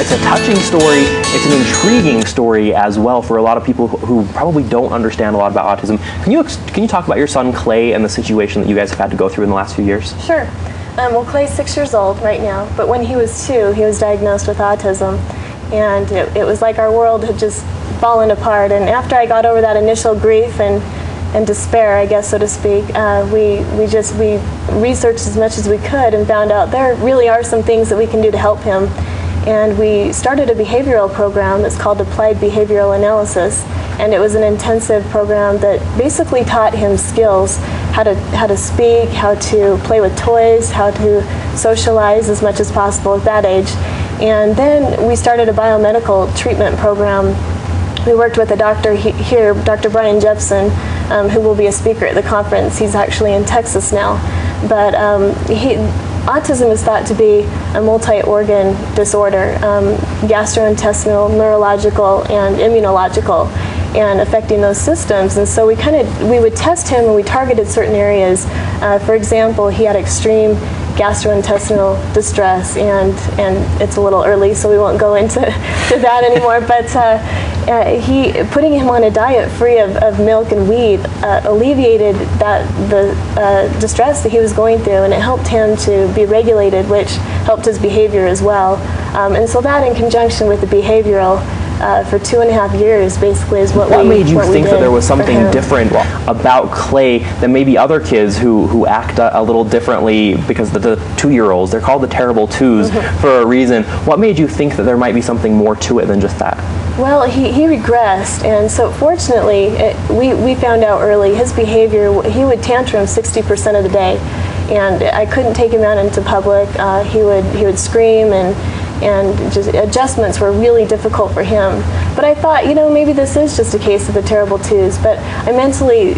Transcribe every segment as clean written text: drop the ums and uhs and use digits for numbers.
it's a touching story. It's an intriguing story as well for a lot of people who probably don't understand a lot about autism. Can you talk about your son Clay and the situation that you guys have had to go through in the last few years? Sure. Well, Clay's 6 years old right now, but when he was 2, he was diagnosed with autism, and it was like our world had just fallen apart. And after I got over that initial grief and despair, I guess, so to speak, we researched as much as we could and found out there really are some things that we can do to help him. And we started a behavioral program that's called Applied Behavioral Analysis, and it was an intensive program that basically taught him skills, how to speak, how to play with toys, how to socialize as much as possible at that age. And then we started a biomedical treatment program. We worked with a doctor here, Dr. Brian Jepson, who will be a speaker at the conference. He's actually in Texas now. But autism is thought to be a multi-organ disorder, gastrointestinal, neurological, and immunological, and affecting those systems. And so we would test him and we targeted certain areas. For example, he had extreme gastrointestinal distress, and it's a little early, so we won't go into that anymore, but putting him on a diet free of milk and wheat alleviated the distress that he was going through, and it helped him to be regulated, which helped his behavior as well. And so that, in conjunction with the behavioral, for 2.5 years basically is what made you think that there was something different about Clay than maybe other kids who act a little differently, because the 2-year-olds, they're called the terrible twos for a reason. What made you think that there might be something more to it than just that? Well, he regressed, and so fortunately we found out early his behavior. He would tantrum 60% of the day, and I couldn't take him out into public. He would scream, and just adjustments were really difficult for him. But I thought, maybe this is just a case of the terrible twos. But I mentally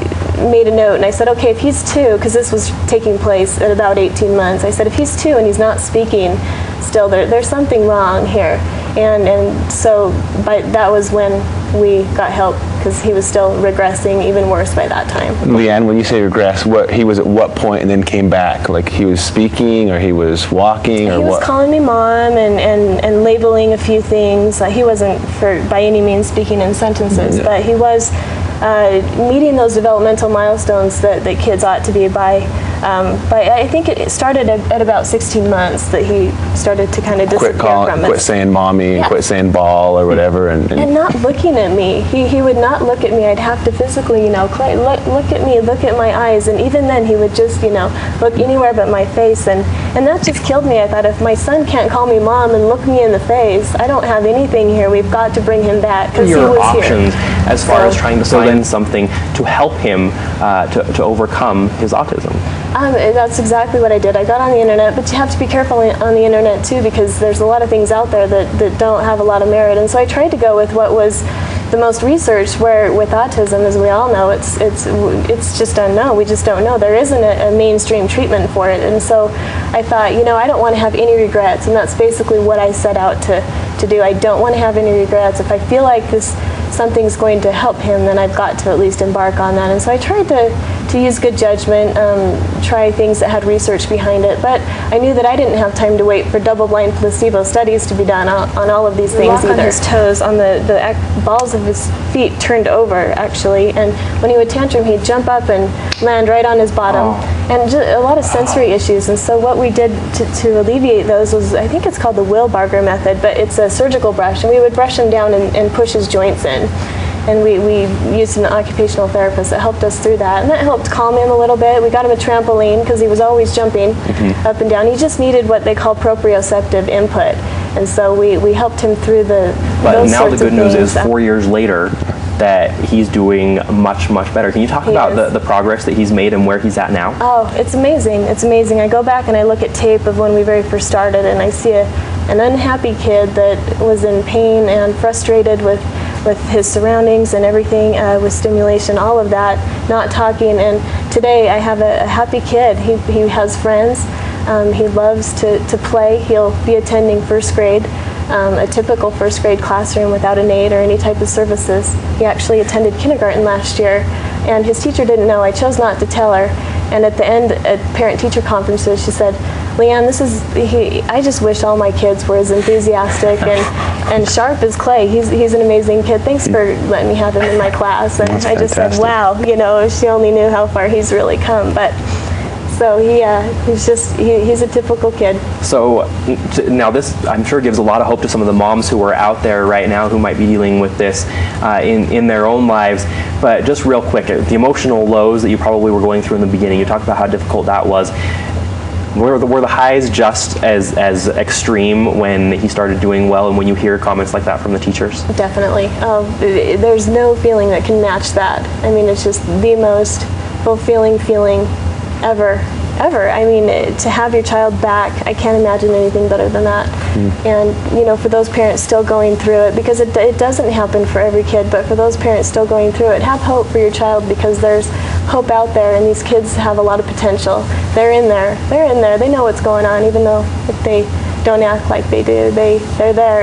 made a note, and I said, okay, if he's 2, because this was taking place at about 18 months, I said, if he's 2 and he's not speaking still, there's something wrong here. And so that was when we got help, because he was still regressing even worse by that time. Leeann, when you say regress, he was at what point and then came back? Like he was speaking, or he was walking, or what? He was calling me mom and labeling a few things. He wasn't by any means speaking in sentences, but he was meeting those developmental milestones that kids ought to be by. But I think it started at about 16 months that he started to kind of disappear from us. Quit saying mommy, and quit saying ball or whatever. And not looking at me. He would not look at me. I'd have to physically, Clay, look at me, look at my eyes. And even then he would just, look anywhere but my face. And that just killed me. I thought, if my son can't call me mom and look me in the face, I don't have anything here. We've got to bring him back, because he was your options as far as trying to find something to help him to overcome his autism? That's exactly what I did. I got on the internet, but you have to be careful on the internet too, because there's a lot of things out there that don't have a lot of merit. And so I tried to go with what was the most researched, where with autism, as we all know, it's just unknown. We just don't know. There isn't a mainstream treatment for it. And so I thought, I don't want to have any regrets, and that's basically what I set out to do. I don't want to have any regrets. If I feel like something's going to help him, then I've got to at least embark on that. And so I tried to use good judgment, try things that had research behind it, but I knew that I didn't have time to wait for double-blind placebo studies to be done on all of these things either. On his toes, on the balls of his feet turned over, actually, and when he would tantrum, he'd jump up and land right on his bottom, and just a lot of sensory issues. And so what we did to alleviate those was, I think it's called the Wilbarger method, but it's a surgical brush, and we would brush him down and push his joints in. And we used an occupational therapist that helped us through that, and that helped calm him a little bit. We got him a trampoline, because he was always jumping up and down. He just needed what they call proprioceptive input, and so we helped him through those now the good news is 4 years years later that he's doing much better. Can you talk about the progress that he's made and where he's at now? Oh, it's amazing. It's amazing. I go back and I look at tape of when we very first started, and I see an unhappy kid that was in pain and frustrated with his surroundings and everything, with stimulation, all of that, not talking. And today I have a happy kid. He has friends. He loves to play. He'll be attending first grade, a typical first grade classroom without an aide or any type of services. He actually attended kindergarten last year, and his teacher didn't know. I chose not to tell her. And at the end, at parent-teacher conferences, she said, Leanne, I just wish all my kids were as enthusiastic and sharp as Clay. He's an amazing kid. Thanks for letting me have him in my class. And That's I just fantastic. said, wow, if she only knew how far he's really come. But so he's a typical kid. So now this, I'm sure, gives a lot of hope to some of the moms who are out there right now who might be dealing with this in their own lives. But just real quick, the emotional lows that you probably were going through in the beginning, you talked about how difficult that was. Were the highs just as extreme when he started doing well, and when you hear comments like that from the teachers? Definitely. There's no feeling that can match that. I mean, it's just the most fulfilling feeling ever. I mean, to have your child back, I can't imagine anything better than that. And for those parents still going through it, because it doesn't happen for every kid, but for those parents still going through it, have hope for your child, because there's hope out there, and these kids have a lot of potential. They're in there. They know what's going on, even though if they don't act like they do. They're there,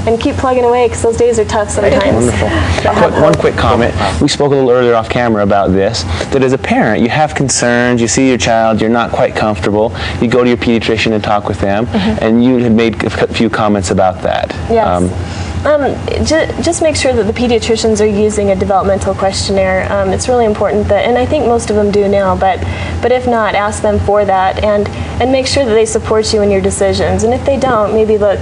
and keep plugging away, because those days are tough sometimes. Wonderful. One quick comment. We spoke a little earlier off camera about this, that as a parent, you have concerns, you see your child, you're not quite comfortable, you go to your pediatrician and talk with them, and you had made a few comments about that. Yes. Just make sure that the pediatricians are using a developmental questionnaire. It's really important that, and I think most of them do now, but if not, ask them for that, and make sure that they support you in your decisions. And if they don't, maybe look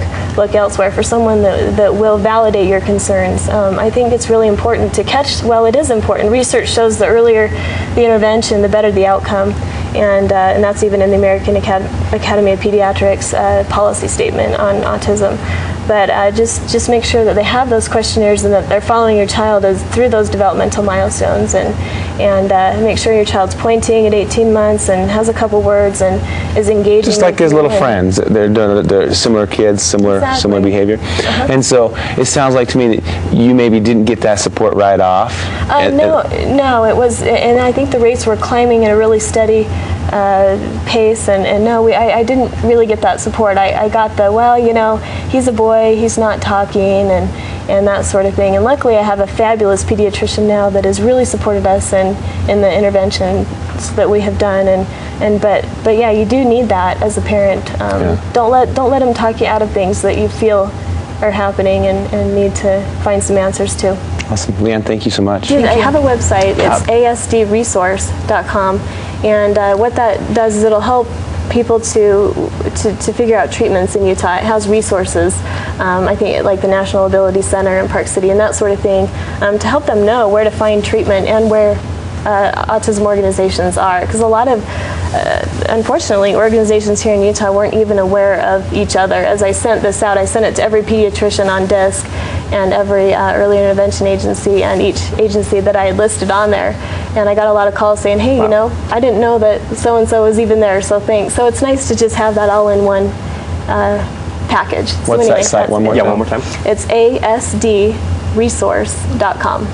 elsewhere for someone that will validate your concerns. I think it's really important to catch. Well, it is important. Research shows the earlier the intervention, the better the outcome. And that's even in the American Academy of Pediatrics policy statement on autism. But just make sure that they have those questionnaires and that they're following your child through those developmental milestones, and make sure your child's pointing at 18 months and has a couple words and is engaging. Just like his little friends, they're similar kids, similar behavior. And so it sounds like to me that you maybe didn't get that support right off. No, it was, and I think the rates were climbing at a really steady pace, and no, I didn't really get that support. I got he's a boy, he's not talking, and that sort of thing. And luckily I have a fabulous pediatrician now that has really supported us in the interventions that we have done, but yeah, you do need that as a parent. Don't let him talk you out of things that you feel are happening and need to find some answers to. Awesome. Leanne, thank you so much. I have a website. It's asdresource.com, and what that does is it'll help people to figure out treatments in Utah. It has resources, I think, like the National Ability Center in Park City and that sort of thing, to help them know where to find treatment and where autism organizations are, because a lot of unfortunately organizations here in Utah weren't even aware of each other. As I sent this out, I sent it to every pediatrician on DISC and every early intervention agency and each agency that I had listed on there, and I got a lot of calls saying, hey, I didn't know that so-and-so was even there, so thanks. So it's nice to just have that all in one package. What's that site one more time? Yeah, one more time. It's asdresource.com.